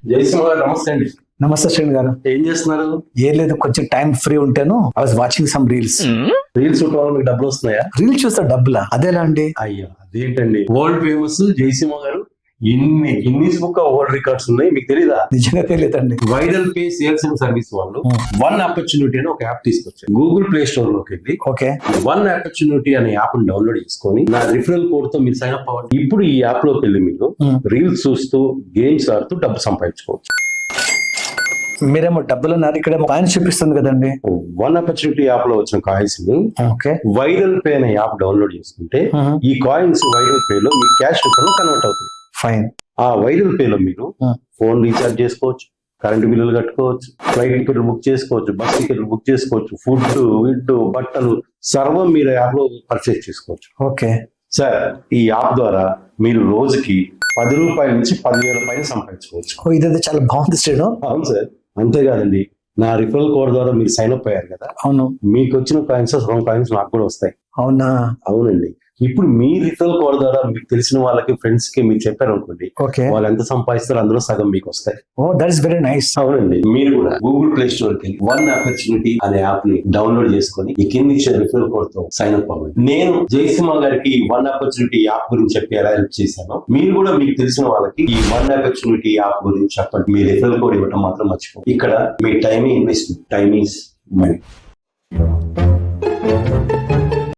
జయసింహ గారు నమస్తే అండి. నమస్తే శ్రేణి గారు. ఏం చేస్తున్నారు? ఏం లేదు, కొంచెం టైం ఫ్రీ ఉంటేను I was watching some reels. Reels చూడటం మీకు డబ్బులు వస్తున్నాయా? రీల్స్ చూస్తే డబ్బులా? అదేలా అండి? అయ్యా అదేంటండి, వరల్డ్ ఫేమస్ జయసింహ గారు ఇన్ని గిన్నీస్ బుక్ వరల్డ్ రికార్డ్స్ ఉన్నాయి, మీకు తెలీదా? నిజంగా తెలియదండి. Viral pay sales and service వాళ్ళు వన్ ఆపర్చునిటీ అని ఒక యాప్ తీసుకొచ్చారు. గూగుల్ ప్లే స్టోర్ లోకి వెళ్ళి ఓకే, వన్ ఆపర్చునిటీ అనే యాప్ ని డౌన్లోడ్ చేసుకొని నా రిఫరల్ కోడ్ తో మీరు సైన్ అప్ అవ్వండి. ఇప్పుడు ఈ యాప్ లోకి వెళ్ళి మీరు రీల్స్ చూస్తూ గేమ్స్ ఆడుతూ డబ్బు సంపాదించుకోవచ్చు. మీరేమో డబ్బులు అన్నారు, ఇక్కడ కాయిన్స్ చూపిస్తుంది కదండి. వన్ ఆపర్చునిటీ యాప్ లో వచ్చిన కాయిన్స్ ని ఓకే, వైరల్ పే అనే యాప్ డౌన్లోడ్ చేసుకుంటే ఈ కాయిన్స్ వైరల్ పే లో మీ క్యాష్ రూపంలో కన్వర్ట్ అవుతుంది. ఫైన్. ఆ వైరల్ పే లో మీరు ఫోన్ రీఛార్జ్ చేసుకోవచ్చు, కరెంటు బిల్లులు కట్టుకోవచ్చు, ఫ్లైట్ టికెట్లు బుక్ చేసుకోవచ్చు, బస్ టికెట్లు బుక్ చేసుకోవచ్చు, ఫుడ్, బట్టలు సర్వం మీరు యాప్ లో పర్చేస్ చేసుకోవచ్చు. ఓకే సార్, ఈ యాప్ ద్వారా మీరు రోజుకి 10 రూపాయల నుంచి 10,000 పైన సంపాదించుకోవచ్చు. ఇదైతే చాలా బాగుంది శ్రేణు. అవును సార్, అంతేకాదండి, నా రిఫరల్ కోడ్ ద్వారా మీరు సైన్ అప్ అయ్యారు కదా, అవును, మీకు వచ్చిన కాయిన్స్ సగం కాయిన్స్ నాకు కూడా వస్తాయి. అవునా? అవునండి. ఇప్పుడు మీ రిఫరల్ కోడ్ ద్వారా మీకు తెలిసిన వాళ్ళకి, ఫ్రెండ్స్ కి మీరు చెప్పారు అనుకోండి, ఓకే, వాళ్ళు ఎంత సంపాదిస్తారో అందులో సగం మీకు వస్తాయి. Oh that is very nice. అవునండి. మీరు కూడా గూగుల్ ప్లే స్టోర్ కి వన్ ఆపర్చునిటీ అనే యాప్ ని డౌన్లోడ్ చేసుకొని ఈ కింద ఇచ్చే రిఫరల్ కోడ్ తో సైన్ అప్ అవ్వండి. నేను జయసింహ గారికి వన్ ఆపర్చునిటీ యాప్ గురించి చెప్పి ఎలా హెల్ప్ చేశాను, మీరు కూడా మీకు తెలిసిన వాళ్ళకి ఈ వన్ ఆపర్చునిటీ యాప్ గురించి చెప్పండి. మీ రిఫరల్ కోడ్ ఇవ్వడం మాత్రం మర్చిపోండి. ఇక్కడ మీ time investment, time is money.